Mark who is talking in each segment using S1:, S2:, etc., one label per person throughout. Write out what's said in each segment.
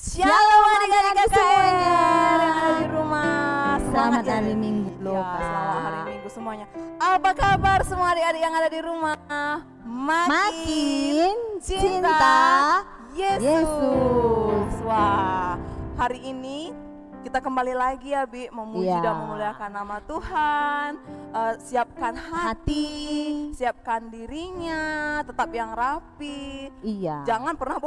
S1: Shalom adik-adik semuanya yang ada di rumah.
S2: Selamat
S1: ya.
S2: hari Minggu loh,
S1: Ya,
S2: Kak.
S1: selamat hari Minggu semuanya. Apa kabar semua adik-adik yang ada di rumah?
S2: Makin cinta
S1: Yesus. Wah, hari ini kita kembali lagi ya Bi, memuji
S2: Iya.
S1: dan memuliakan nama Tuhan. Siapkan hati, siapkan dirinya, tetap yang rapi.
S2: Iya.
S1: Jangan pernah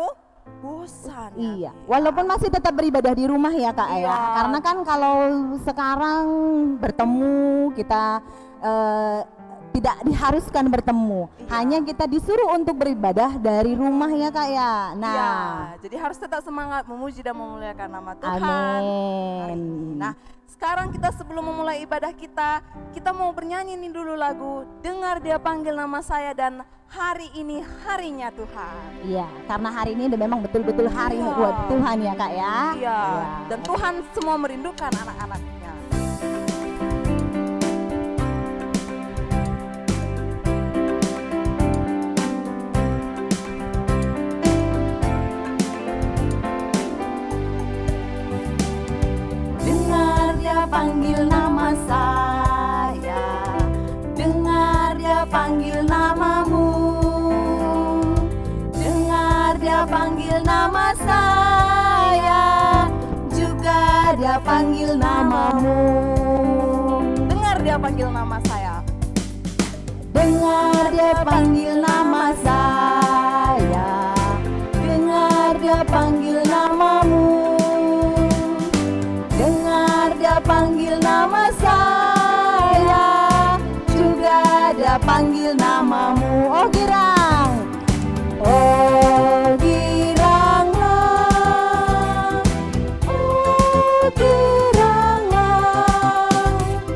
S1: bosan ya,
S2: Iya,
S1: Bi.
S2: walaupun masih tetap beribadah di rumah ya Kak
S1: Iya.
S2: ya. Karena kan kalau sekarang bertemu kita tidak diharuskan bertemu.
S1: Iya.
S2: Hanya kita disuruh untuk beribadah dari rumah ya Kak ya. Nah,
S1: Iya, jadi harus tetap semangat memuji dan memuliakan nama Tuhan. Hari
S2: amin.
S1: ini. Nah, sekarang kita sebelum memulai ibadah kita mau bernyanyi nih dulu lagu Dengar Dia Panggil Nama Saya dan hari ini harinya Tuhan.
S2: Iya, karena hari ini memang betul-betul hari
S1: Iya.
S2: buat Tuhan ya Kak ya.
S1: Iya, dan Tuhan semua merindukan anak-anaknya.
S2: Dengar Dia panggil nama saya, dengar Dia panggil namamu, dengar Dia panggil nama saya, juga Dia panggil namamu.
S1: Dengar Dia panggil nama saya.
S2: Dengar Dia panggil nama saya, dengar Dia panggil namamu, dengar Dia panggil nama saya, juga Dia panggil namamu. Oh girang, oh giranglah, oh giranglah,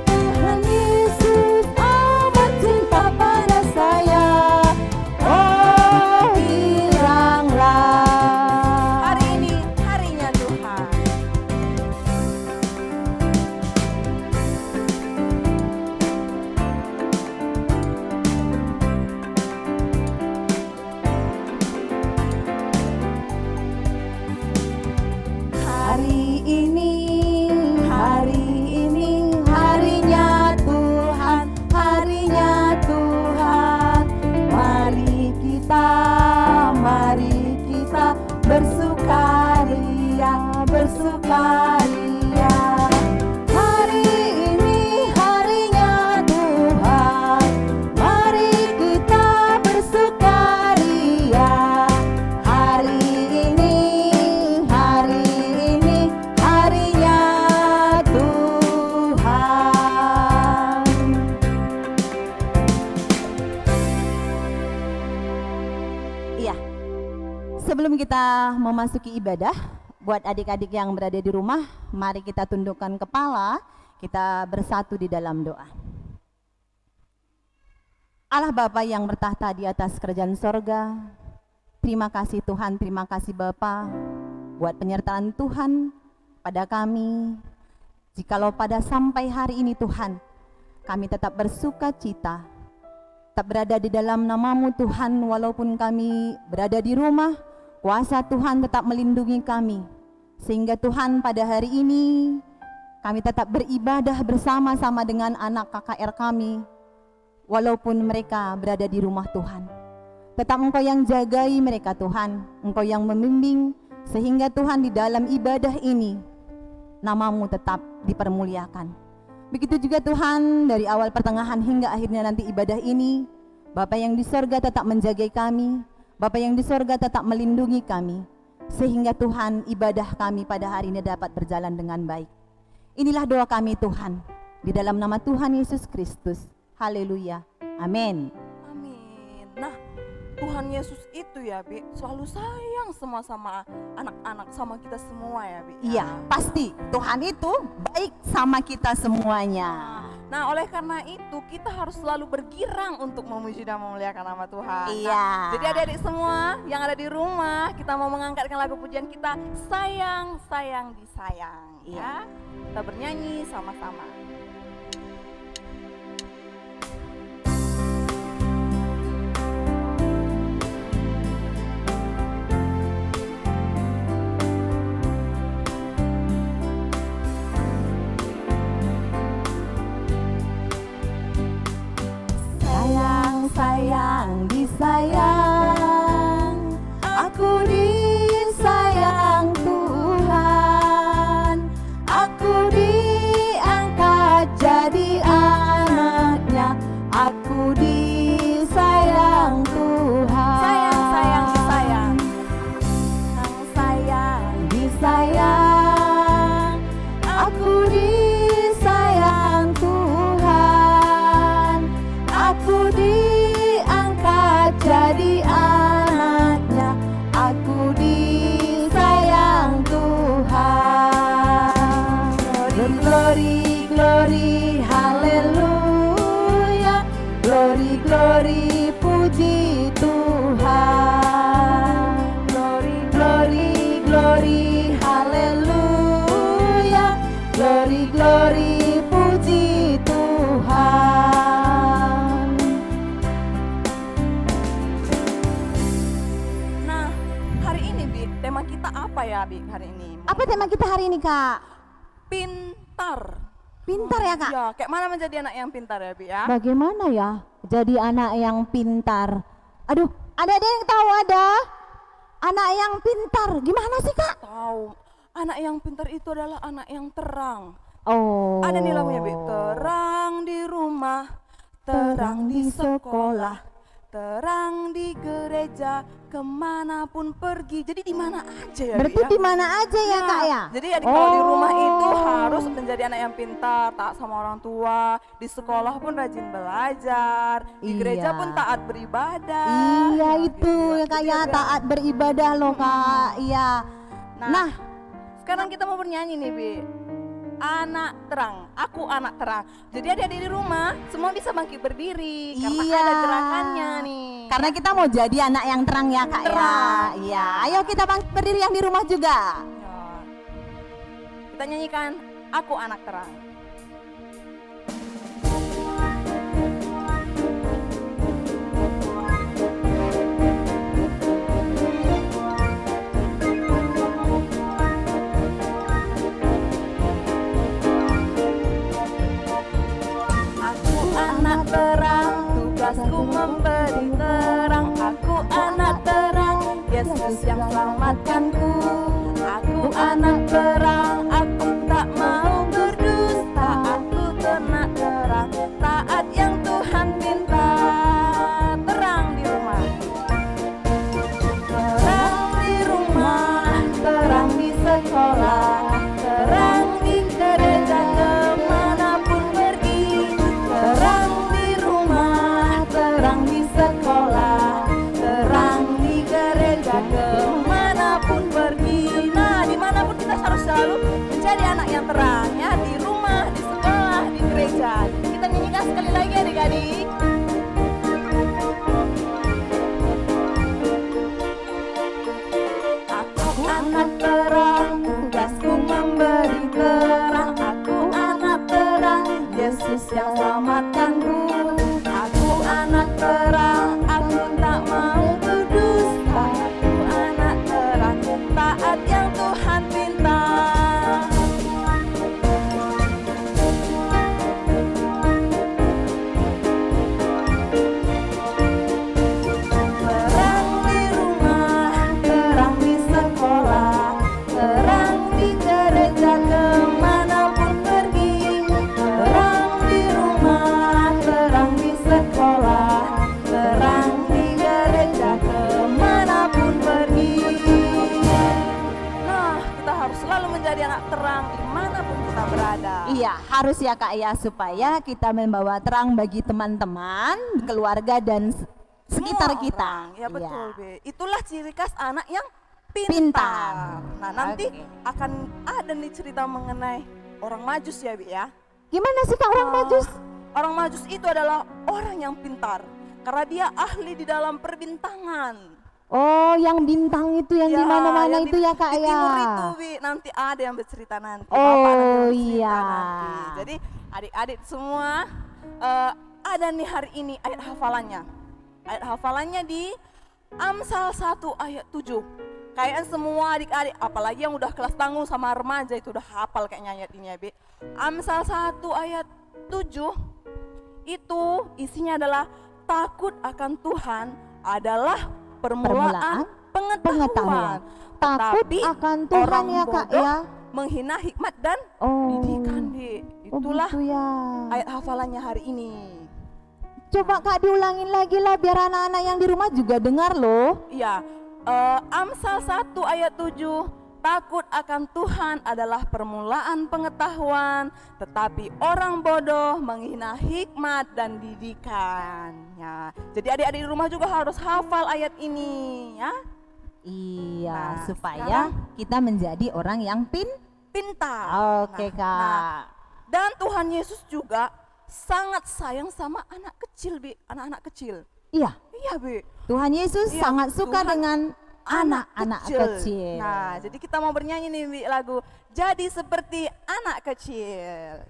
S2: Tuhan Yesus amat cinta pada saya. Oh giranglah.
S1: Hari ini harinya Tuhan.
S2: Hari ini harinya Tuhan, harinya Tuhan. Mari kita bersukaria, bersukaria. Hari ini harinya Tuhan, mari kita bersukaria. Hari ini harinya Tuhan. Iya. Sebelum kita memasuki ibadah, buat adik-adik yang berada di rumah, mari kita tundukkan kepala, kita bersatu di dalam doa. Allah Bapa yang bertahta di atas kerajaan sorga, terima kasih Tuhan, terima kasih Bapa buat penyertaan Tuhan pada kami. Jikalau pada sampai hari ini Tuhan, kami tetap bersuka cita, tetap berada di dalam nama-Mu Tuhan, walaupun kami berada di rumah, kuasa Tuhan tetap melindungi kami. Sehingga Tuhan pada hari ini, kami tetap beribadah bersama-sama dengan anak KKR kami, walaupun mereka berada di rumah Tuhan. Tetap Engkau yang jagai mereka Tuhan, Engkau yang membimbing, sehingga Tuhan di dalam ibadah ini, nama-Mu tetap dipermuliakan. Begitu juga Tuhan, dari awal pertengahan hingga akhirnya nanti ibadah ini, Bapa yang di sorga tetap menjagai kami, Bapa yang di sorga tetap melindungi kami, sehingga Tuhan ibadah kami pada hari ini dapat berjalan dengan baik. Inilah doa kami Tuhan, di dalam nama Tuhan Yesus Kristus. Haleluya. Amin.
S1: Amin. Nah, Tuhan Yesus itu ya Bi, selalu sayang semua sama anak-anak, sama kita semua ya Bi.
S2: Iya, pasti Tuhan itu baik sama kita semuanya.
S1: Nah, oleh karena itu kita harus selalu bergirang untuk memuji dan memuliakan nama Tuhan.
S2: Iya.
S1: Nah, jadi adik-adik semua yang ada di rumah, kita mau mengangkatkan lagu pujian kita, Sayang, Sayang Disayang. Ya, kita bernyanyi sama-sama.
S2: disayang, aku disayang Tuhan, aku diangkat jadi anaknya, aku disayang Tuhan. Glory, glory, glory, haleluya, glory, glory, puji Tuhan. Glory, glory, glory, haleluya, glory, glory, puji Tuhan.
S1: Nah, hari ini Bi, tema kita apa ya Bi hari ini?
S2: Apa tema kita hari ini, Kak?
S1: Pintar.
S2: Pintar ya, Kak?
S1: Ya, kayak mana menjadi anak yang pintar ya Bi ya?
S2: Bagaimana ya jadi anak yang pintar? Aduh, ada yang tahu ada? Anak yang pintar, gimana sih, Kak?
S1: Tahu, anak yang pintar itu adalah anak yang terang.
S2: Oh.
S1: Ada nih lagunya Bi, terang di rumah, terang di sekolah, terang di gereja, kemanapun pergi. Jadi di mana aja ya Bi
S2: Berarti
S1: ya?
S2: di mana aja ya, Kak ya?
S1: Jadi adik kalau di rumah itu harus menjadi anak yang pintar, taat sama orang tua, di sekolah pun rajin belajar, di gereja
S2: Iya.
S1: pun taat beribadah.
S2: Iya
S1: Ya,
S2: itu
S1: gitu
S2: ya, Kak ya,
S1: juga.
S2: taat beribadah loh, Kak. Iya. Nah,
S1: Sekarang kita mau bernyanyi nih Bi, anak terang, aku anak terang. Jadi adik-adik di rumah semua bisa bangkit berdiri karena
S2: Iya.
S1: ada gerakannya nih.
S2: karena kita mau jadi anak yang terang ya, Kak ya.
S1: Terang.
S2: Iya, ayo kita bangkit berdiri yang di rumah juga.
S1: Ya. Kita nyanyikan aku anak terang. Aku anak terang, tugasku memberi terang. Aku anak terang, Yesus yang selamatkanku. Aku anak terang, aku tak mau berdusta. Aku ternak terang, taat yang Tuhan pinta. Terang di rumah, terang di rumah, terang di sekolah, terang di gereja, kemanapun pergi. Terang di rumah, terang di sekolah, terang di gereja, kemanapun pergi. Nah, dimanapun kita harus selalu menjadi anak yang terang ya, di rumah, di sekolah, di gereja. Kita nyanyikan sekali lagi adik-adik. Aku anak terang, tugasku memberi terang. Aku anak terang, Yesus yang selamatkanku. Aku anak terang, aku tak mau berdusta. Aku anak terang, taat yang Tuhan pinta. Terang di rumah, terang di sekolah, terang di gereja, kemanapun pergi. Terang di rumah, terang di sekolah, terang di gereja, kemanapun pergi. Nah, kita harus selalu menjadi anak terang dimanapun kita berada.
S2: Iya, harus ya, Kak ya, supaya kita membawa terang bagi teman-teman, keluarga dan sekitar
S1: Semua
S2: kita.
S1: orang. Ya betul,
S2: Iya.
S1: Be. Itulah ciri khas anak yang
S2: Pintar.
S1: pintar. Nah, nanti
S2: Oke.
S1: akan ada nih cerita mengenai orang Majus ya, Bi ya.
S2: Gimana sih, Kak, orang Majus?
S1: Orang Majus itu adalah orang yang pintar karena dia ahli di dalam perbintangan.
S2: Oh, yang bintang itu yang di mana-mana
S1: yang
S2: itu ya, Kak
S1: di
S2: ya.
S1: timur itu, Bi. Nanti ada yang bercerita nanti.
S2: Oh,
S1: Bapak nanti bercerita
S2: iya.
S1: nanti. Jadi adik-adik semua ada nih hari ini ayat hafalannya. Ayat hafalannya di Amsal 1 ayat 7. Kayaknya semua adik-adik, apalagi yang udah kelas tanggung sama remaja itu udah hafal kayaknya ayat ini ya, Bi. Amsal 1 ayat 7 itu isinya adalah takut akan Tuhan adalah permulaan pengetahuan.
S2: Takut
S1: Tetapi
S2: akan Tuhan
S1: orang
S2: ya, Kak
S1: bodoh
S2: ya.
S1: menghina hikmat dan
S2: Oh.
S1: didikan, Bi. Itulah
S2: gitu ya.
S1: ayat hafalannya hari ini.
S2: Coba Kak diulangin lagi lah biar anak-anak yang di rumah juga dengar loh.
S1: Iya, Amsal 1 ayat 7, takut akan Tuhan adalah permulaan pengetahuan, tetapi orang bodoh menghina hikmat dan didikannya. Jadi adik-adik di rumah juga harus hafal ayat ini ya.
S2: Iya,
S1: Nah,
S2: supaya kita menjadi orang yang
S1: Pintar.
S2: Oke,
S1: Nah,
S2: Kak.
S1: dan Tuhan Yesus juga sangat sayang sama anak kecil, Bi, anak-anak kecil.
S2: Iya,
S1: Iya, Bi.
S2: Tuhan Yesus
S1: Iya,
S2: sangat suka
S1: Tuhan
S2: dengan anak-anak kecil.
S1: Nah, jadi kita mau bernyanyi nih, Bi, lagu Jadi Seperti Anak Kecil.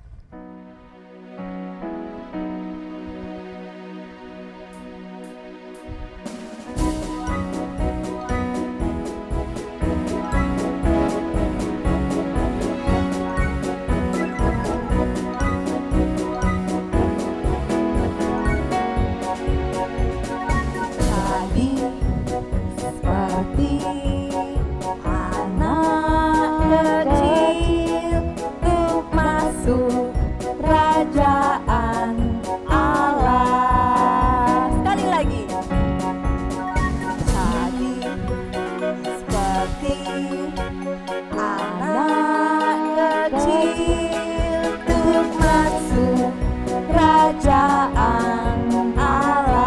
S1: Jadi seperti anak kecil untuk masuk kerajaan Allah. Sekali lagi. Jadi seperti anak kecil untuk masuk kerajaan Allah.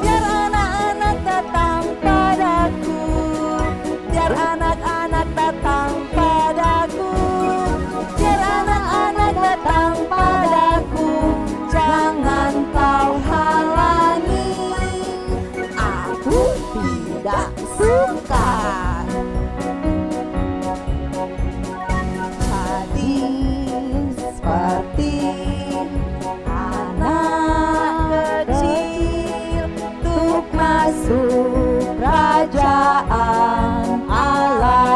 S1: Biar anak-anak datang padaku, biar anak-anak datang padaku, biar anak-anak datang padaku, jangan kau halangi. Aku tidak suka. Jadi seperti anak kecil untuk masuk kerajaan Allah.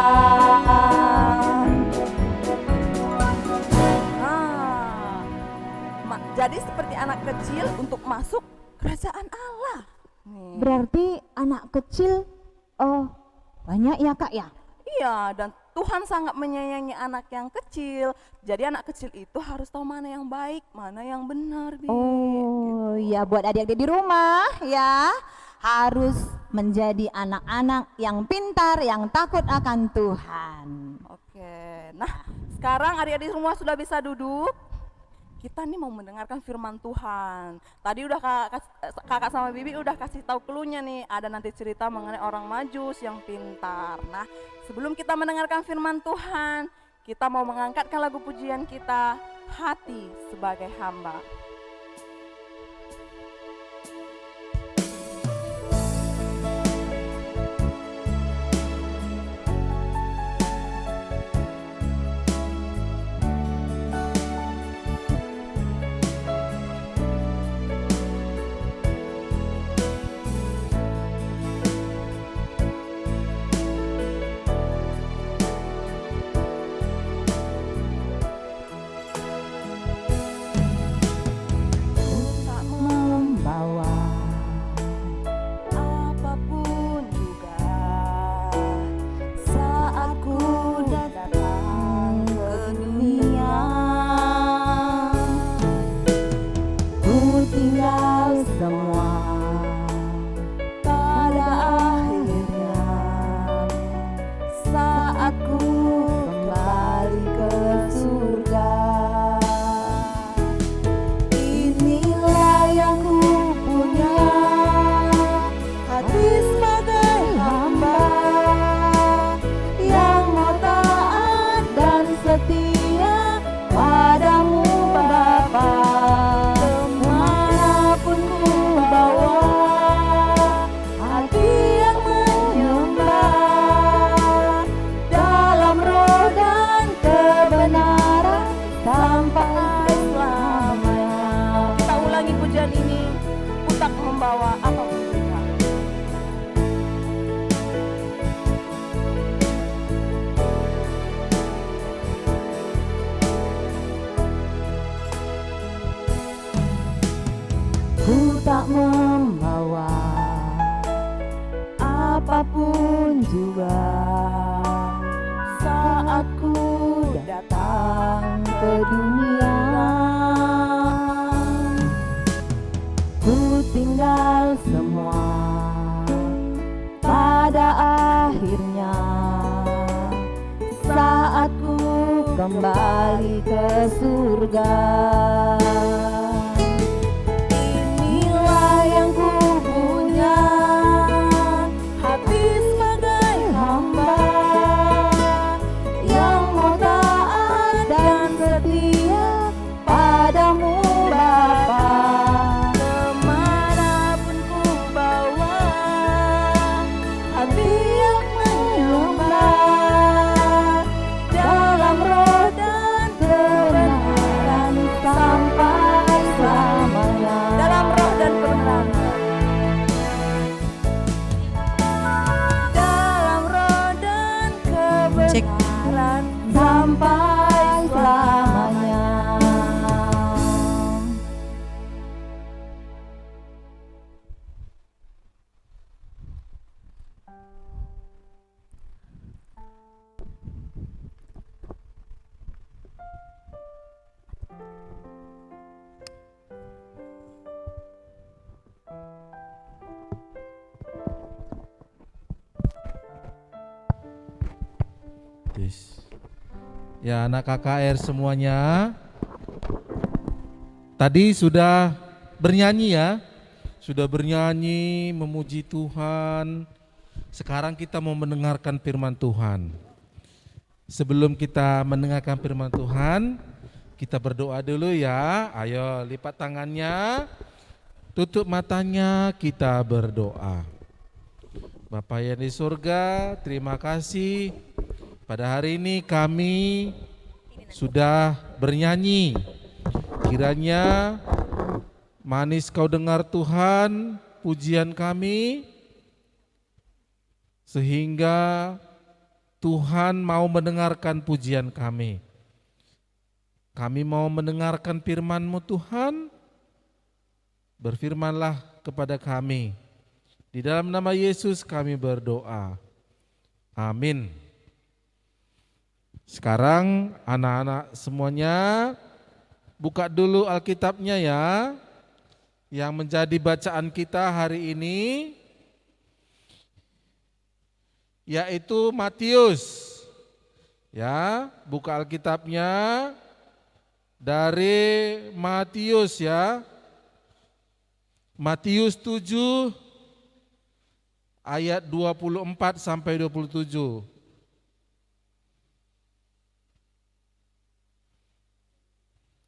S1: Jadi seperti anak kecil untuk masuk kerajaan Allah. Nih.
S2: Berarti anak kecil banyak ya, Kak ya?
S1: Iya, dan Tuhan sangat menyayangi anak yang kecil. Jadi anak kecil itu harus tahu mana yang baik, mana yang benar, Bi.
S2: Oh, ya buat adik-adik di rumah ya, harus menjadi anak-anak yang pintar, yang takut akan Tuhan.
S1: Oke, nah sekarang adik-adik semua sudah bisa duduk. Kita nih mau mendengarkan firman Tuhan. Tadi udah kakak sama Bibi udah kasih tahu cluenya nih. Ada nanti cerita mengenai orang Majus yang pintar. Nah, sebelum kita mendengarkan firman Tuhan, kita mau mengangkatkan lagu pujian kita, Hati Sebagai Hamba. Tak membawa apapun juga saat ku datang ke dunia. Ku tinggal semua pada akhirnya saat ku kembali ke surga. Inilah yang ku punya, hati sebagai hamba yang mau taat dan setia padamu Bapa. Kemanapun ku bawa, hati yang menyembah dalam roh dan kebenaran sampai selamanya. Kita ulangi pujian ini, ku tak membawa apapun juga. Ku tak membawa apapun juga saat ku datang ke dunia. Ku tinggal semua pada
S2: akhirnya saat ku kembali ke surga. Inilah yang ku punya, hati sebagai hamba yang mau taat dan setia padamu Bapa. Kemanapun ku bawa, hati yang menyembah dalam roh dan kebenaran sampai selamanya. Dalam roh dan kebenaran. Dalam roh dan kebenaran sampai selamanya.
S3: Yes. Ya, anak KKR semuanya, tadi sudah bernyanyi ya, sudah bernyanyi memuji Tuhan. Sekarang kita mau mendengarkan firman Tuhan. Sebelum kita mendengarkan firman Tuhan, kita berdoa dulu ya. Ayo lipat tangannya, tutup matanya, kita berdoa. Bapa yang di surga, terima kasih. Pada hari ini kami sudah bernyanyi. Kiranya manis kau dengar Tuhan pujian kami, sehingga Tuhan mau mendengarkan pujian kami. Kami mau mendengarkan firman-Mu Tuhan. Berfirmanlah kepada kami. Di dalam nama Yesus kami berdoa. Amin. Sekarang anak-anak semuanya buka dulu Alkitabnya ya. Yang menjadi bacaan kita hari ini yaitu Matius. Ya, buka Alkitabnya dari Matius ya. Matius 7 ayat 24 sampai 27.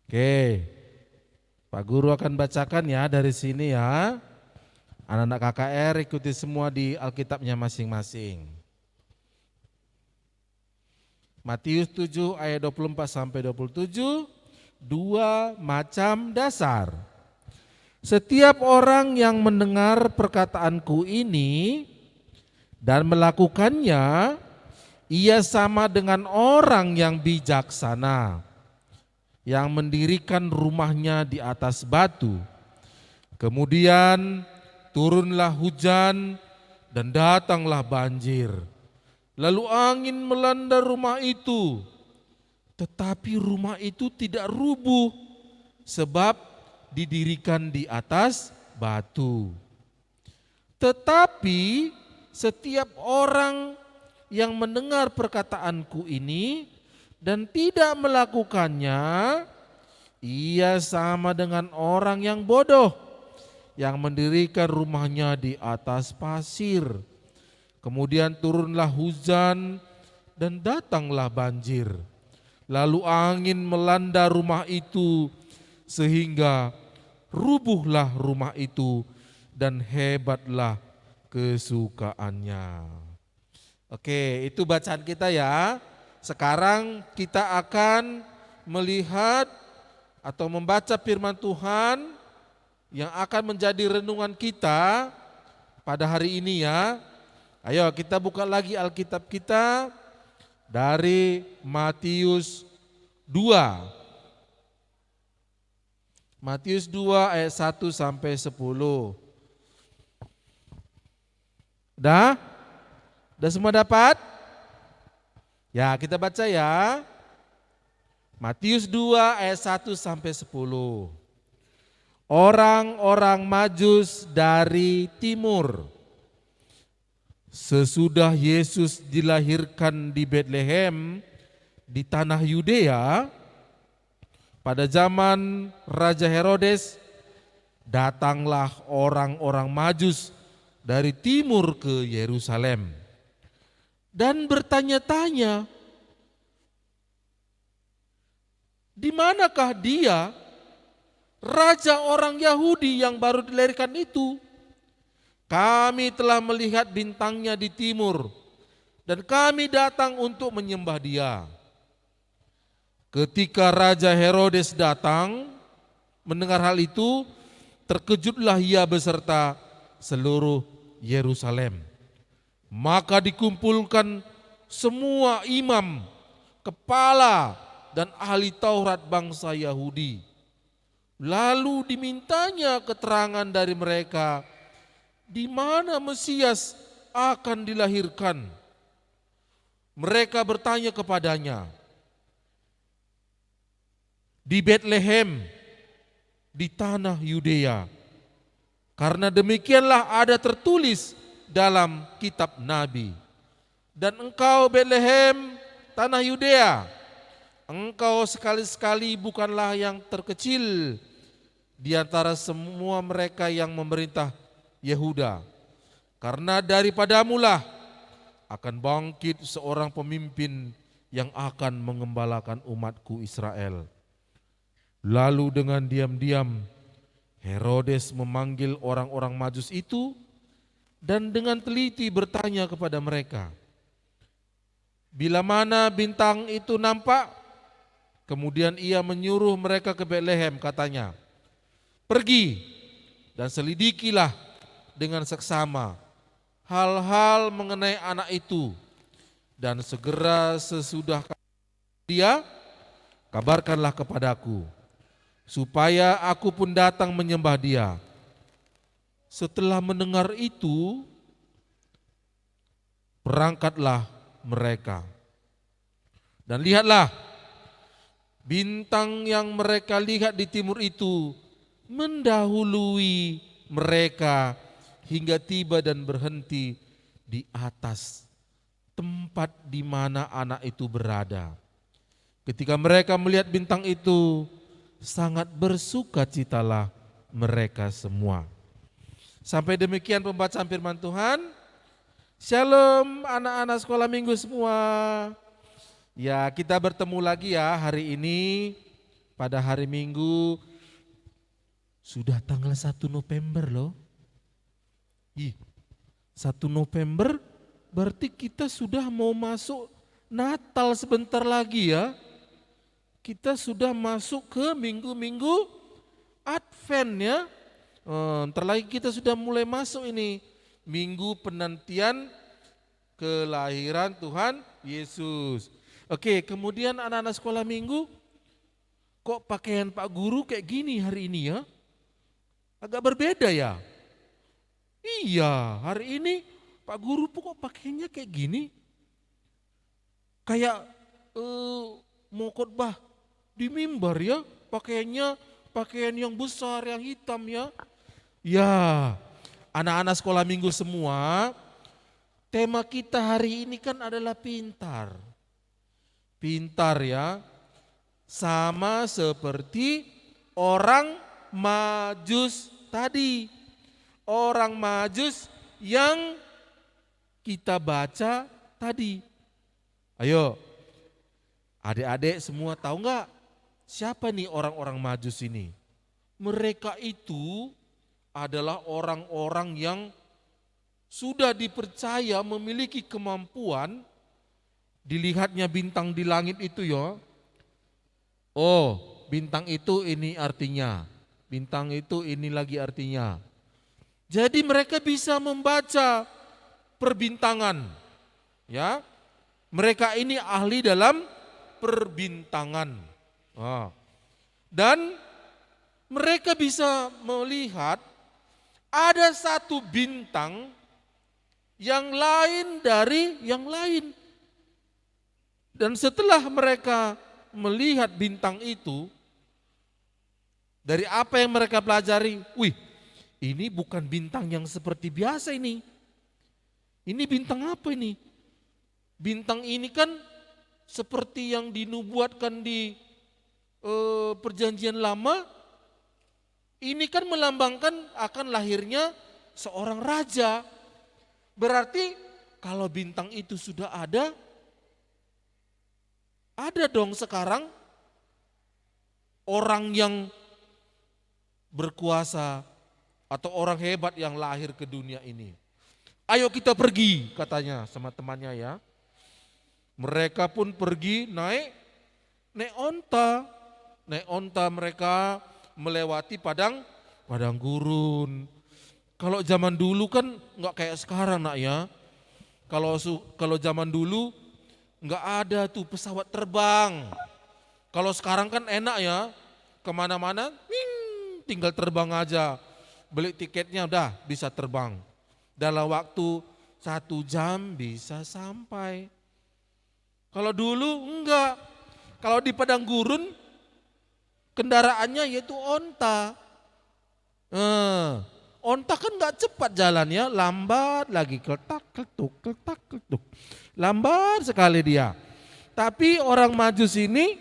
S3: Oke, Pak Guru akan bacakan ya dari sini ya. Anak-anak KKR ikuti semua di Alkitabnya masing-masing. Matius 7 ayat 24 sampai 27, dua macam dasar. Setiap orang yang mendengar perkataanku ini dan melakukannya, ia sama dengan orang yang bijaksana yang mendirikan rumahnya di atas batu. Kemudian turunlah hujan dan datanglah banjir. Lalu angin melanda rumah itu, tetapi rumah itu tidak rubuh sebab didirikan di atas batu. Tetapi setiap orang yang mendengar perkataanku ini dan tidak melakukannya, ia sama dengan orang yang bodoh yang mendirikan rumahnya di atas pasir. Kemudian turunlah hujan dan datanglah banjir. Lalu angin melanda rumah itu sehingga rubuhlah rumah itu dan hebatlah kesukaannya. Oke, itu bacaan kita ya. Sekarang kita akan melihat atau membaca firman Tuhan yang akan menjadi renungan kita pada hari ini ya. Ayo kita buka lagi Alkitab kita dari Matius 2. Matius 2 ayat 1 sampai 10. Udah? Udah semua dapat? Ya, kita baca ya. Matius 2 ayat 1 sampai 10. Orang-orang Majus dari timur Sesudah Yesus dilahirkan di Betlehem di tanah Yudea, pada zaman Raja Herodes, datanglah orang-orang Majus dari timur ke Yerusalem dan bertanya-tanya, di manakah dia, raja orang Yahudi yang baru dilahirkan itu? Kami telah melihat bintangnya di timur dan kami datang untuk menyembah dia. Ketika Raja Herodes datang mendengar hal itu, terkejutlah ia beserta seluruh Yerusalem. Maka dikumpulkan semua imam, kepala dan ahli Taurat bangsa Yahudi. Lalu dimintanya keterangan dari mereka di mana Mesias akan dilahirkan. Mereka bertanya kepadanya, di Betlehem, di tanah Yudea. Karena demikianlah ada tertulis dalam kitab Nabi. Dan engkau Betlehem, tanah Yudea, engkau sekali-sekali bukanlah yang terkecil di antara semua mereka yang memerintah Yehuda. Karena daripadamulah akan bangkit seorang pemimpin yang akan mengembalakan umatku Israel. Lalu dengan diam-diam Herodes memanggil orang-orang Majus itu dan dengan teliti bertanya kepada mereka, bila mana bintang itu nampak? Kemudian ia menyuruh mereka ke Betlehem, katanya, pergi dan selidikilah dengan seksama hal-hal mengenai anak itu, dan segera sesudah dia kabarkanlah kepadaku, supaya aku pun datang menyembah dia. Setelah mendengar itu, berangkatlah mereka. Dan lihatlah, bintang yang mereka lihat di timur itu mendahului mereka hingga tiba dan berhenti di atas tempat di mana anak itu berada. Ketika mereka melihat bintang itu, sangat bersukacitalah mereka semua. Sampai demikian pembacaan firman Tuhan. Shalom anak-anak sekolah minggu semua. Ya, kita bertemu lagi ya hari ini pada hari Minggu. Sudah tanggal 1 November loh. 1 November berarti kita sudah mau masuk Natal sebentar lagi ya. Kita sudah masuk ke minggu-minggu Advent ya. Ntar lagi kita sudah mulai masuk ini minggu penantian kelahiran Tuhan Yesus. Oke, kemudian anak-anak sekolah minggu, kok pakaian Pak Guru kayak gini hari ini ya? Agak berbeda ya? Iya, hari ini Pak Guru kok pakaiannya kayak gini? Kayak mau khotbah di mimbar ya, pakaiannya pakaian yang besar, yang hitam ya. Ya, anak-anak sekolah minggu semua, tema kita hari ini kan adalah pintar. Pintar ya, sama seperti orang Majus tadi. Orang Majus yang kita baca tadi. Ayo, adik-adik semua tahu nggak siapa nih orang-orang Majus ini? Mereka itu adalah orang-orang yang sudah dipercaya memiliki kemampuan. Dilihatnya bintang di langit itu ya. Oh, bintang itu ini artinya. Bintang itu ini lagi artinya. Jadi mereka bisa membaca perbintangan. Ya. Mereka ini ahli dalam perbintangan. Dan mereka bisa melihat ada satu bintang yang lain dari yang lain. Dan setelah mereka melihat bintang itu, dari apa yang mereka pelajari, wih, ini bukan bintang yang seperti biasa ini. Ini bintang apa ini? Bintang ini kan seperti yang dinubuatkan di perjanjian lama, ini kan melambangkan akan lahirnya seorang raja. Berarti kalau bintang itu sudah ada dong sekarang orang yang berkuasa atau orang hebat yang lahir ke dunia ini. Ayo kita pergi, katanya sama temannya ya. Mereka pun pergi naik onta. Naik onta mereka melewati padang gurun. Kalau zaman dulu kan nggak kayak sekarang nak ya. Kalau zaman dulu nggak ada tuh pesawat terbang. Kalau sekarang kan enak ya, kemana-mana tinggal terbang aja. Beli tiketnya udah bisa terbang. Dalam waktu 1 jam bisa sampai. Kalau dulu enggak. Kalau di padang gurun kendaraannya yaitu onta. Onta kan enggak cepat jalannya, lambat lagi, keltak keltuk. Lambat sekali dia. Tapi orang Majus ini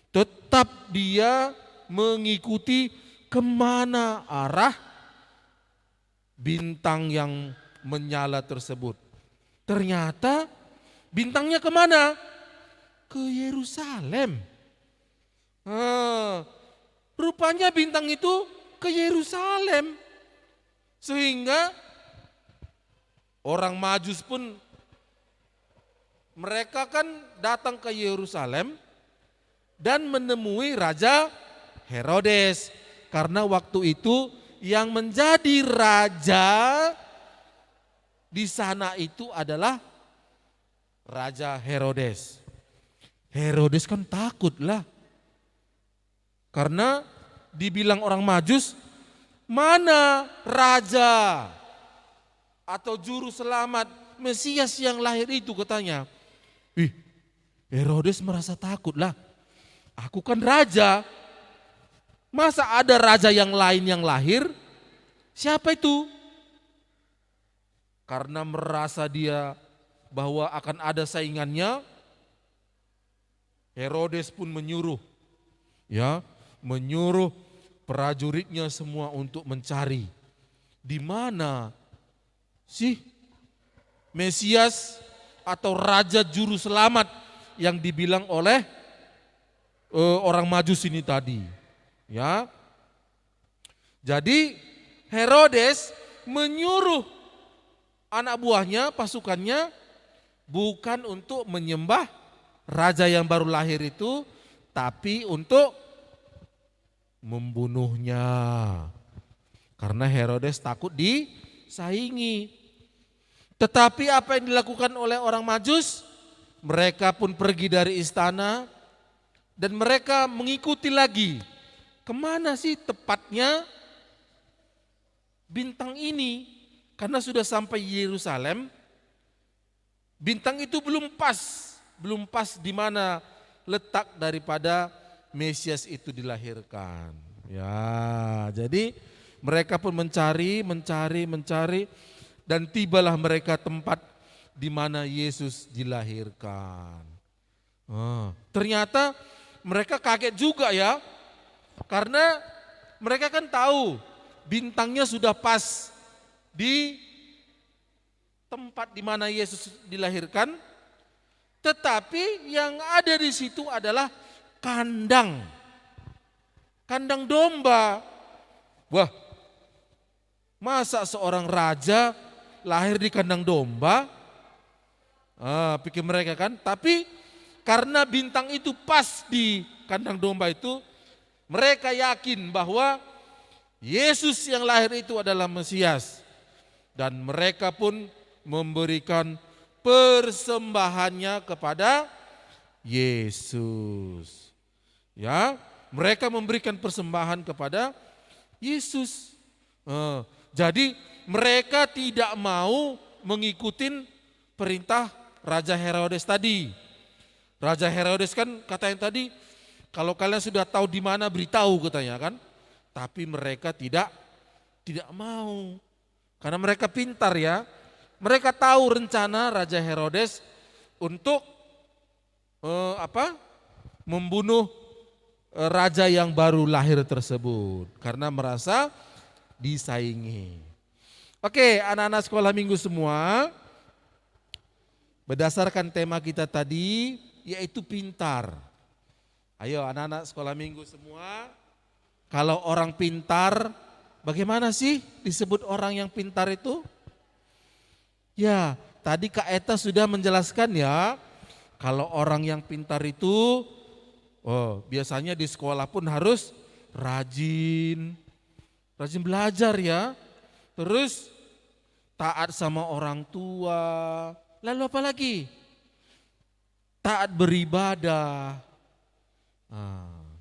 S3: tetap dia mengikuti kemana arah bintang yang menyala tersebut. Ternyata bintangnya kemana? Ke Yerusalem. Rupanya bintang itu ke Yerusalem. Sehingga orang Majus pun mereka kan datang ke Yerusalem dan menemui Raja Herodes. Karena waktu itu yang menjadi raja di sana itu adalah Raja Herodes. Herodes kan takut lah. Karena dibilang orang Majus, mana raja atau juru selamat Mesias yang lahir itu katanya. Herodes merasa takut lah. Aku kan raja. Masa ada raja yang lain yang lahir? Siapa itu? Karena merasa dia bahwa akan ada saingannya, Herodes pun menyuruh prajuritnya semua untuk mencari di mana sih Mesias atau raja juru selamat yang dibilang oleh orang Majus ini tadi. Ya. Jadi Herodes menyuruh anak buahnya, pasukannya bukan untuk menyembah raja yang baru lahir itu, tapi untuk membunuhnya. Karena Herodes takut disaingi. Tetapi apa yang dilakukan oleh orang Majus? Mereka pun pergi dari istana dan mereka mengikuti lagi. Kemana sih tepatnya bintang ini? Karena sudah sampai Yerusalem, bintang itu belum pas di mana letak daripada Mesias itu dilahirkan. Ya, jadi mereka pun mencari dan tibalah mereka tempat di mana Yesus dilahirkan. Ternyata mereka kaget juga ya. Karena mereka kan tahu bintangnya sudah pas di tempat di mana Yesus dilahirkan, tetapi yang ada di situ adalah kandang domba. Wah, masa seorang raja lahir di kandang domba? Pikir mereka kan, tapi karena bintang itu pas di kandang domba itu, mereka yakin bahwa Yesus yang lahir itu adalah Mesias. Dan mereka pun memberikan persembahannya kepada Yesus. Ya, mereka memberikan persembahan kepada Yesus. Jadi mereka tidak mau mengikuti perintah Raja Herodes tadi. Raja Herodes kan katanya tadi, kalau kalian sudah tahu di mana beritahu katanya kan. Tapi mereka tidak mau. Karena mereka pintar ya. mereka tahu rencana Raja Herodes untuk membunuh raja yang baru lahir tersebut karena merasa disaingi. Oke, anak-anak sekolah minggu semua, berdasarkan tema kita tadi yaitu pintar. Ayo anak-anak sekolah minggu semua, kalau orang pintar, bagaimana sih disebut orang yang pintar itu? Ya, tadi Kak Eta sudah menjelaskan ya, kalau orang yang pintar itu biasanya di sekolah pun harus rajin belajar ya. Terus taat sama orang tua. Lalu apa lagi? Taat beribadah.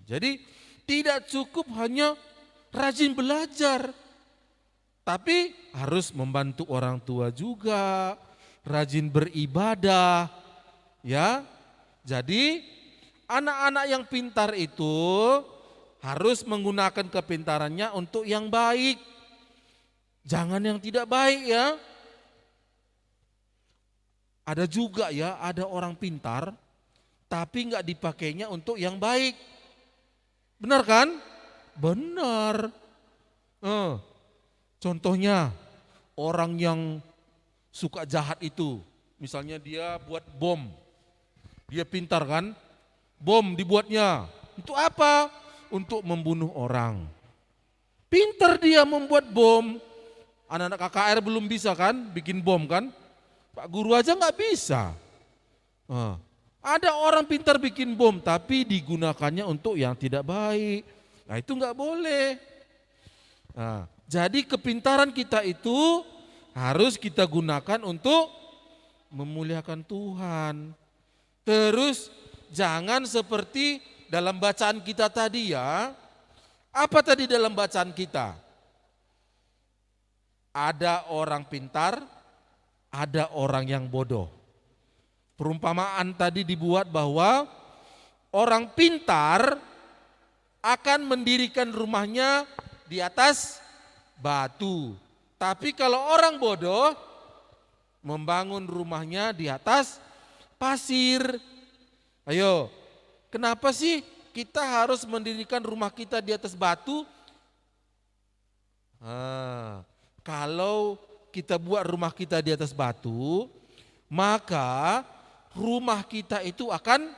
S3: Jadi tidak cukup hanya rajin belajar, tapi harus membantu orang tua juga, rajin beribadah, ya. Jadi anak-anak yang pintar itu harus menggunakan kepintarannya untuk yang baik, jangan yang tidak baik ya. Ada juga ya, ada orang pintar tapi nggak dipakainya untuk yang baik. Benar kan? Benar. Contohnya orang yang suka jahat itu, misalnya dia buat bom, dia pintar kan? Bom dibuatnya, untuk apa? Untuk membunuh orang. Pintar dia membuat bom. Anak-anak KKR belum bisa kan bikin bom kan? Pak guru aja nggak bisa. Ada orang pintar bikin bom tapi digunakannya untuk yang tidak baik. Nah itu nggak boleh. Nah, jadi kepintaran kita itu harus kita gunakan untuk memuliakan Tuhan. Terus jangan seperti dalam bacaan kita tadi ya. Apa tadi dalam bacaan kita? Ada orang pintar, ada orang yang bodoh. Perumpamaan tadi dibuat bahwa orang pintar akan mendirikan rumahnya di atas batu. Tapi kalau orang bodoh membangun rumahnya di atas pasir. Ayo, kenapa sih kita harus mendirikan rumah kita di atas batu? Kalau kita buat rumah kita di atas batu, maka rumah kita itu akan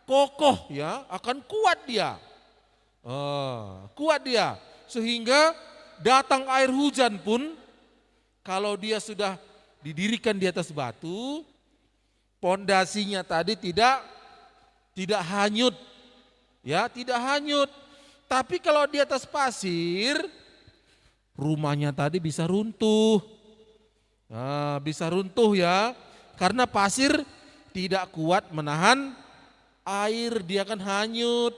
S3: kokoh ya, akan kuat dia. Kuat dia, sehingga datang air hujan pun kalau dia sudah didirikan di atas batu, pondasinya tadi tidak hanyut. Ya, tidak hanyut. Tapi kalau di atas pasir, rumahnya tadi bisa runtuh. Bisa runtuh ya, karena pasir tidak kuat menahan air, dia akan hanyut.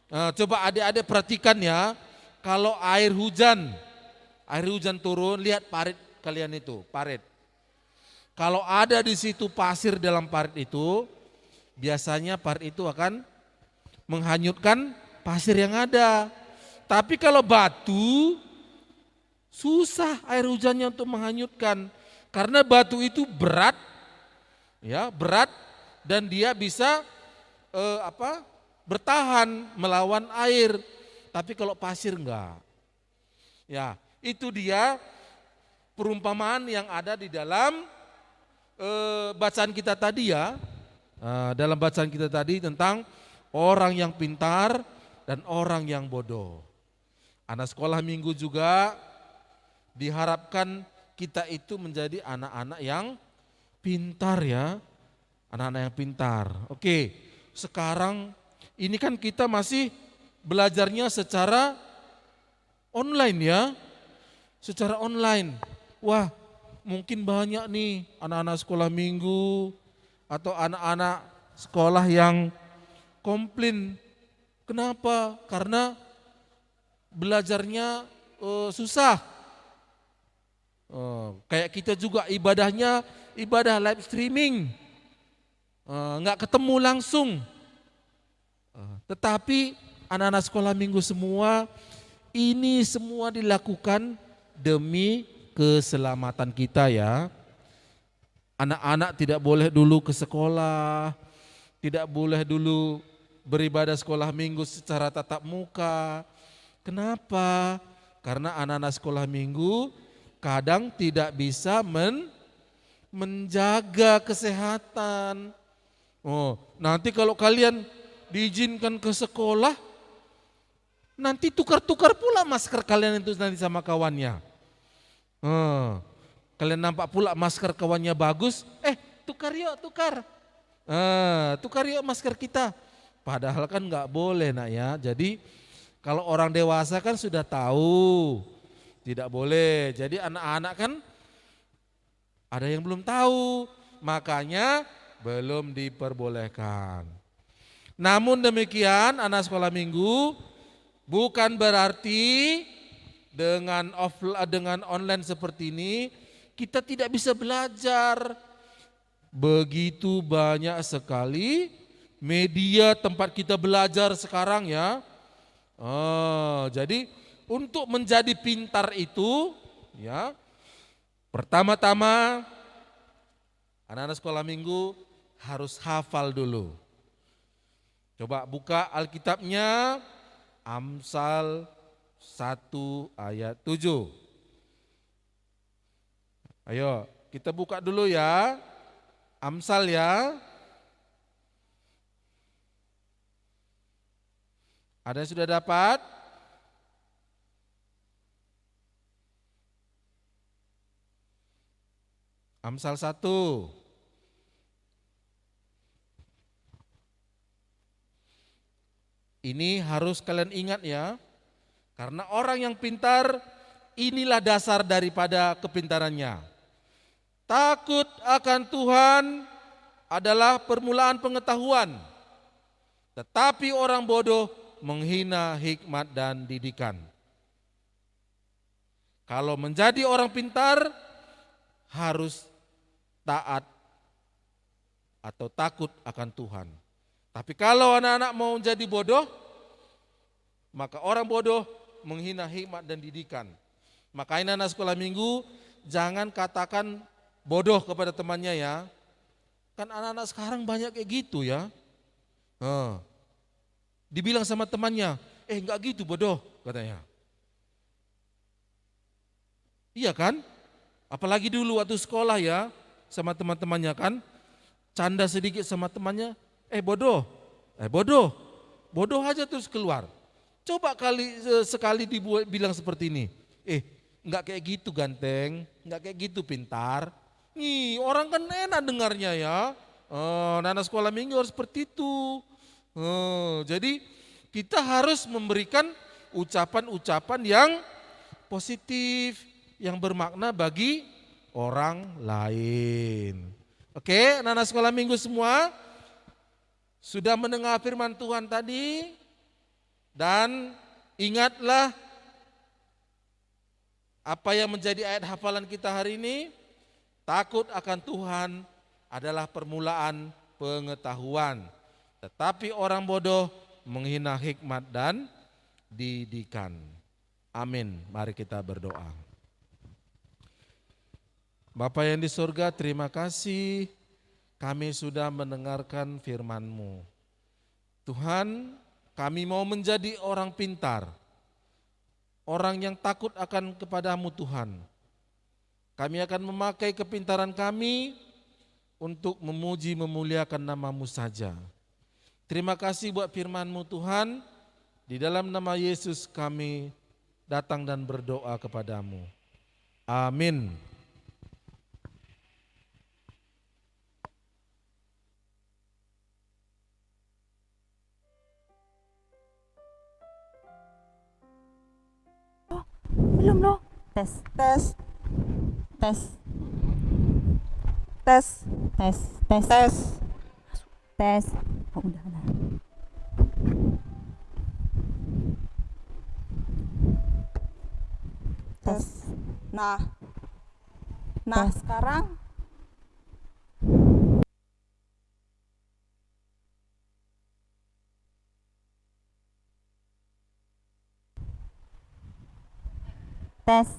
S3: Coba adik-adik perhatikan ya, kalau air hujan turun, lihat parit kalian itu, parit. Kalau ada di situ pasir dalam parit itu, biasanya parit itu akan menghanyutkan pasir yang ada. Tapi kalau batu, susah air hujannya untuk menghanyutkan, karena batu itu berat, ya berat, dan dia bisa bertahan melawan air. Tapi kalau pasir enggak. Ya, itu dia perumpamaan yang ada di dalam bacaan kita tadi ya. Dalam bacaan kita tadi tentang orang yang pintar dan orang yang bodoh. Anak sekolah minggu juga diharapkan kita itu menjadi anak-anak yang pintar ya. Anak-anak yang pintar. Oke, sekarang ini kan kita masih belajarnya secara online ya. Secara online. Wah, mungkin banyak nih anak-anak sekolah minggu atau anak-anak sekolah yang komplain. Kenapa? Karena belajarnya susah. Kayak kita juga ibadahnya ibadah live streaming, nggak ketemu langsung. Tetapi anak-anak sekolah minggu semua, ini semua dilakukan demi keselamatan kita ya. Anak-anak tidak boleh dulu ke sekolah, tidak boleh dulu beribadah sekolah minggu secara tatap muka. Kenapa? Karena anak-anak sekolah minggu kadang tidak bisa menjaga kesehatan. Oh, nanti kalau kalian diizinkan ke sekolah, nanti tukar-tukar pula masker kalian itu nanti sama kawannya. Kalian nampak pula masker kawannya bagus, tukar yuk, tukar. Tukar yuk masker kita. Padahal kan nggak boleh nak ya. Jadi kalau orang dewasa kan sudah tahu tidak boleh. Jadi anak-anak kan ada yang belum tahu, makanya belum diperbolehkan. Namun demikian anak sekolah minggu bukan berarti dengan online seperti ini kita tidak bisa belajar. Begitu banyak sekali media tempat kita belajar sekarang ya. Jadi untuk menjadi pintar itu ya, pertama-tama anak-anak sekolah minggu harus hafal dulu. Coba buka Alkitabnya, Amsal 1 ayat 7. Ayo kita buka dulu ya, Amsal ya. Ada yang sudah dapat? Amsal 1. Ini harus kalian ingat ya, karena orang yang pintar inilah dasar daripada kepintarannya. Takut akan Tuhan adalah permulaan pengetahuan, tetapi orang bodoh menghina hikmat dan didikan. Kalau menjadi orang pintar harus taat atau takut akan Tuhan. Tapi kalau anak-anak mau jadi bodoh, maka orang bodoh menghina hikmat dan didikan. Makanya anak sekolah minggu jangan katakan bodoh kepada temannya ya. Kan anak-anak sekarang banyak kayak gitu ya. Dibilang sama temannya, enggak gitu bodoh katanya. Iya kan? Apalagi dulu waktu sekolah ya, sama teman-temannya kan, canda sedikit sama temannya, bodoh, bodoh aja terus keluar. Coba sekali bilang seperti ini, enggak kayak gitu ganteng, enggak kayak gitu pintar. Nih orang kan enak dengarnya ya, anak sekolah minggu harus seperti itu. Jadi kita harus memberikan ucapan-ucapan yang positif, yang bermakna bagi orang lain. Oke, anak-anak sekolah minggu semua sudah mendengar firman Tuhan tadi, dan ingatlah apa yang menjadi ayat hafalan kita hari ini. Takut akan Tuhan adalah permulaan pengetahuan, tetapi orang bodoh menghina hikmat dan didikan. Amin. Mari kita berdoa. Bapa yang di surga, terima kasih kami sudah mendengarkan firman-Mu. Tuhan, kami mau menjadi orang pintar, orang yang takut akan kepadamu Tuhan. Kami akan memakai kepintaran kami untuk memuji memuliakan nama-Mu saja. Terima kasih buat firman-Mu Tuhan. Di dalam nama Yesus kami datang dan berdoa kepadamu. Amin.
S2: Belum loh. Tes.
S1: Tes,
S2: Tes.
S1: tes,
S2: Tes. Tes.
S1: tes.
S2: Tes. Oh, udah.
S1: Tes. Nah,
S2: Tes.
S1: sekarang
S2: Tes.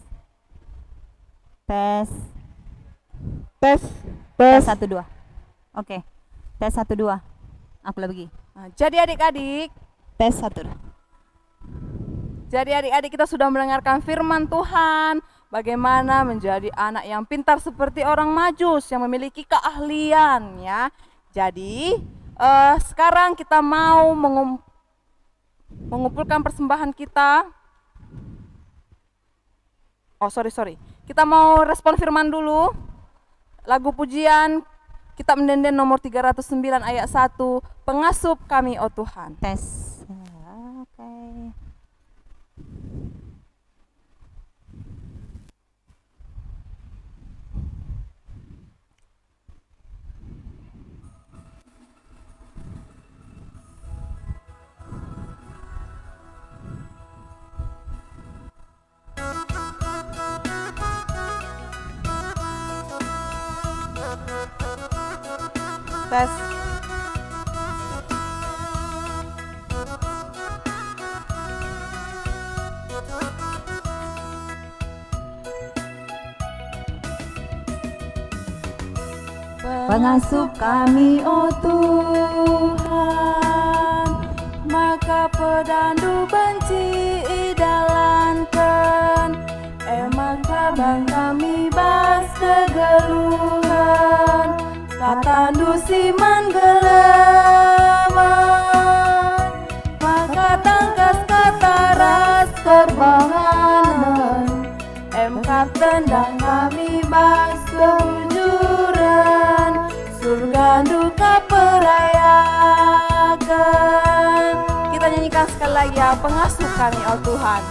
S2: Tes.
S1: tes,
S2: Tes 1 2. Oke. Tes 1 2. Aku lagi.
S1: Nah, jadi adik-adik,
S2: Tes 1 2.
S1: Jadi adik-adik kita sudah mendengarkan firman Tuhan, bagaimana menjadi anak yang pintar seperti orang Majus yang memiliki keahlian ya. Jadi sekarang kita mau mengumpulkan persembahan kita. Sorry. Kita mau respon firman dulu. Lagu pujian Kitab Mendenden nomor 309 ayat 1, Pengasup kami oh Tuhan.
S2: Tes. Oke.
S1: Tes.
S2: Pengasuh kami oh Tuhan,
S1: Maka pedandu benci idalankan, emang kabang kami bas kegeluhan, katandu siman geleman, maka tangkas kataras kerbanganan, emkat tendang kami bas kebujuran, surga duka perayakan. Kita nyanyikan sekali lagi ya, pengasuh kami oh Tuhan.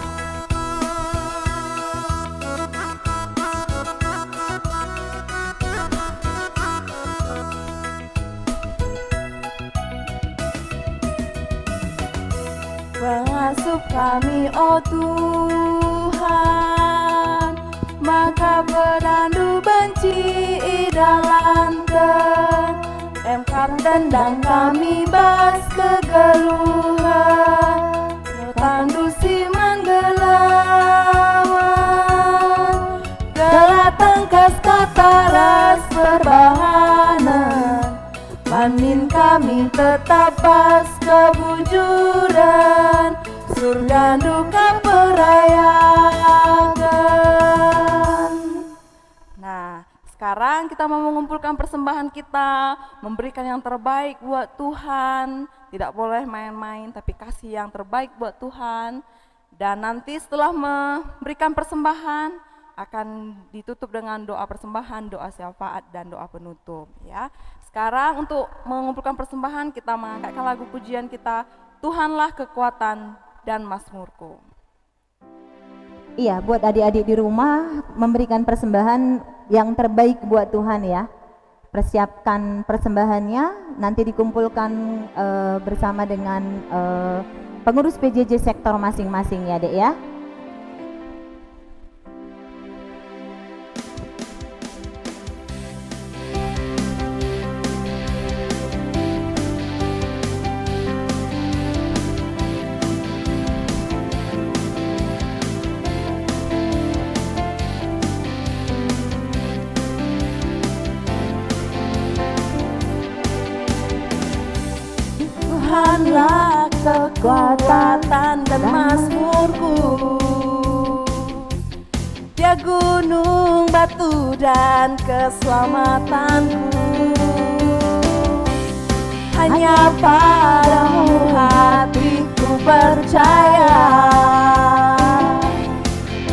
S1: Pengasuh kami oh Tuhan, maka pedandu benci idalankan, emkat tendang kami bas kegeluhan, tandu siman gelawan, gelat tangkas kataras perbahanan, manin kami tetap bas kebujuran, surga duka perayakan. Nah, sekarang kita mau mengumpulkan persembahan kita, memberikan yang terbaik buat Tuhan. Tidak boleh main-main, tapi kasih yang terbaik buat Tuhan. Dan nanti setelah memberikan persembahan, akan ditutup dengan doa persembahan, doa syafaat, dan doa penutup. Ya. Sekarang untuk mengumpulkan persembahan, kita mengangkatkan lagu pujian kita, Tuhanlah kekuatan dan mazmurku.
S2: Iya, buat adik-adik di rumah memberikan persembahan yang terbaik buat Tuhan ya. Persiapkan persembahannya, nanti dikumpulkan bersama dengan pengurus PJJ sektor masing-masing ya, Dek ya.
S1: Tuhanlah kekuatan dan mazmurku, Dia gunung batu dan keselamatanku. Hanya padamu hatiku percaya,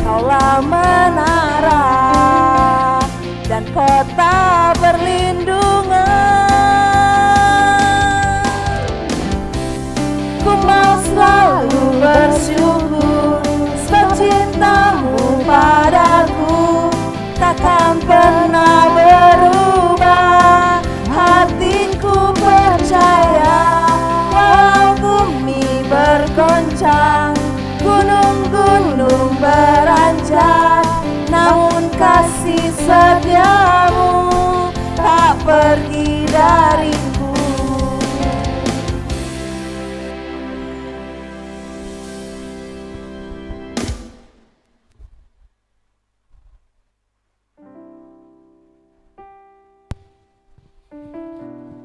S1: Kaulah menara dan kota perlindungan. Ku mau selalu bersyukur sebab cintamu padaku takkan pernah berubah. Hatiku percaya walau bumi bergoncang, gunung-gunung beranjak, namun kasih setiamu tak pergi dariku.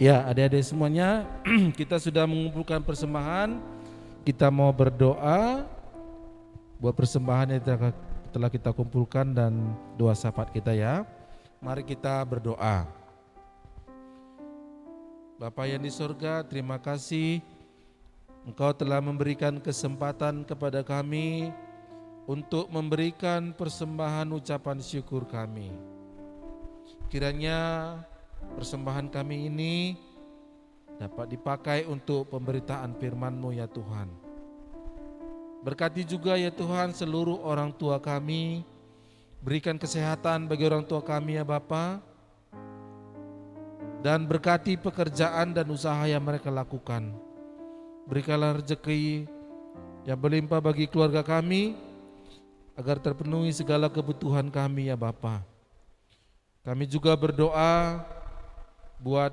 S3: Ya, adik-adik semuanya, kita sudah mengumpulkan persembahan. Kita mau berdoa buat persembahan yang telah kita kumpulkan dan doa syafaat kita ya. Mari kita berdoa. Bapa yang di surga, terima kasih Engkau telah memberikan kesempatan kepada kami untuk memberikan persembahan ucapan syukur kami. Kiranya persembahan kami ini dapat dipakai untuk pemberitaan firman-Mu ya Tuhan. Berkati juga ya Tuhan seluruh orang tua kami, berikan kesehatan bagi orang tua kami ya Bapa, dan berkati pekerjaan dan usaha yang mereka lakukan. Berikanlah rezeki yang berlimpah bagi keluarga kami, agar terpenuhi segala kebutuhan kami ya Bapa. Kami juga berdoa buat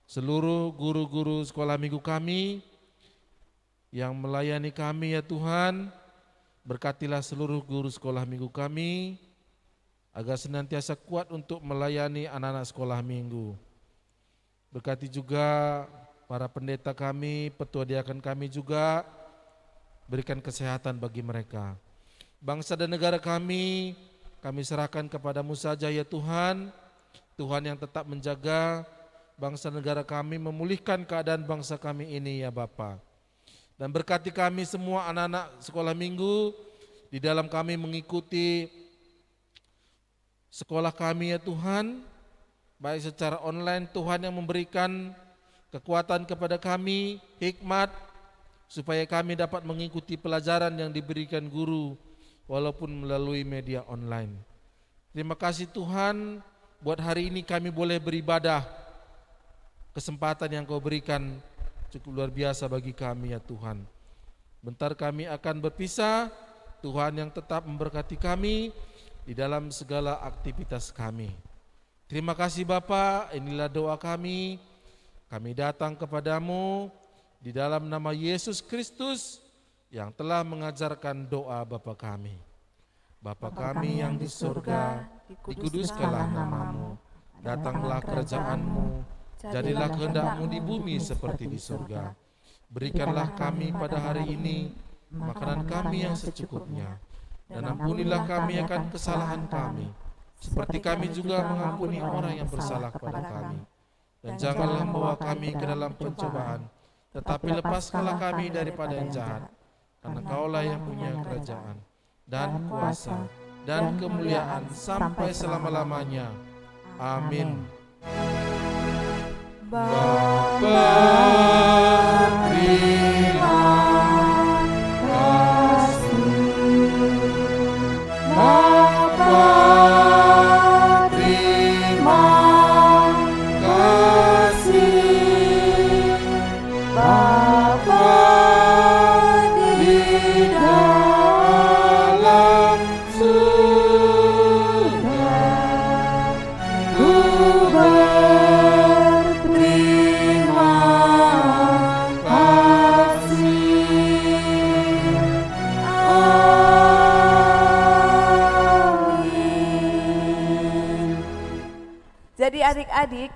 S3: seluruh guru-guru sekolah minggu kami yang melayani kami ya Tuhan. Berkatilah seluruh guru sekolah minggu kami agar senantiasa kuat untuk melayani anak-anak sekolah minggu. Berkati juga para pendeta kami, petua diakan kami juga, berikan kesehatan bagi mereka. Bangsa dan negara kami serahkan kepadamu saja ya Tuhan. Tuhan yang tetap menjaga bangsa negara kami, memulihkan keadaan bangsa kami ini ya Bapa. Dan berkati kami semua anak-anak sekolah minggu, di dalam kami mengikuti sekolah kami ya Tuhan, baik secara online. Tuhan yang memberikan kekuatan kepada kami, hikmat, supaya kami dapat mengikuti pelajaran yang diberikan guru walaupun melalui media online. Terima kasih Tuhan, buat hari ini kami boleh beribadah. Kesempatan yang Kau berikan cukup luar biasa bagi kami ya Tuhan. Bentar kami akan berpisah, Tuhan yang tetap memberkati kami di dalam segala aktivitas kami. Terima kasih Bapa, inilah doa kami. Kami datang kepadamu di dalam nama Yesus Kristus yang telah mengajarkan doa Bapa kami. Bapa kami yang di surga, dikuduskanlah namamu, datanglah kerajaan-Mu, jadilah kehendak-Mu di bumi seperti di surga. Berikanlah kami pada hari ini makanan kami yang secukupnya, dan ampunilah kami akan kesalahan kami, seperti kami juga mengampuni orang yang bersalah kepada kami. Dan janganlah membawa kami ke dalam pencobaan, tetapi lepaskanlah kami daripada yang jahat, karena Kaulah yang punya kerajaan dan kuasa dan kemuliaan sampai selama-lamanya. Amin. Bapa, terima kasih. Bapa, terima kasih. Bapa di dalam surga, ku berterima kasih. Amin.
S1: Jadi adik-adik,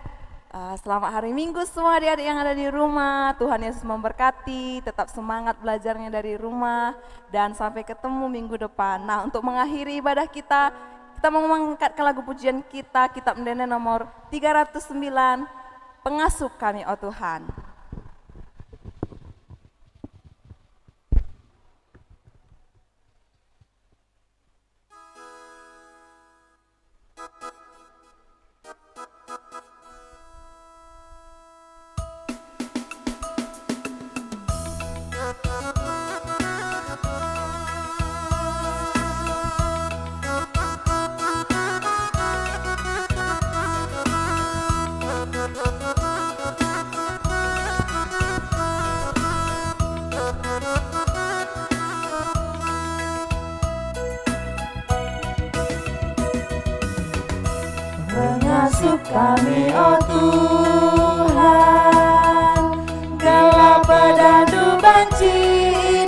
S1: selamat hari Minggu semua adik-adik yang ada di rumah. Tuhan Yesus memberkati, tetap semangat belajarnya dari rumah, dan sampai ketemu minggu depan. Nah, untuk mengakhiri ibadah kita mau mengangkatkan lagu pujian kita, Kitab Mendene nomor 309, Pengasuh Kami, oh Tuhan.
S2: Pengasuh kami, oh Tuhan, gelar pedandu banci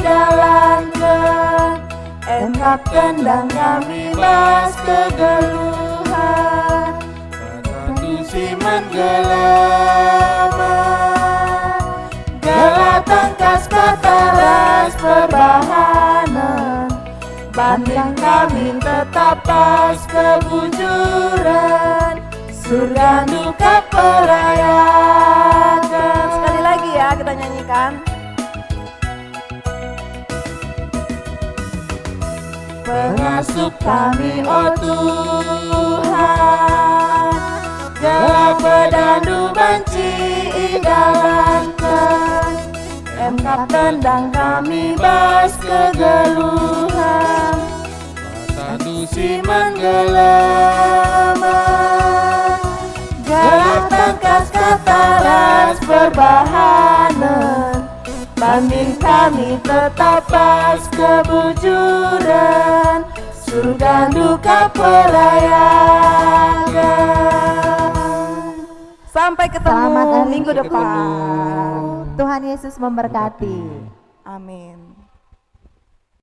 S2: dalankan, engkau kendang kami bas kegeluhan,
S3: Pedandu
S1: siman gelema, gelatan kas kataras perbahanan, banding kami tetap pas kebujuran, surga duka perayakan. Sekali lagi ya kita nyanyikan. Pengasuh kami, oh Tuhan, gelap pedandu banci idalankan, engkau tendang kami bas kegeluhan, tadu siman gelema, gelatan kas kataras perbahanan, banding kami tetap pas kebujuran, surga duka perayakan. Sampai ketemu
S2: Selamat hari
S1: minggu depan.
S2: Tuhan Yesus memberkati.
S1: Amin.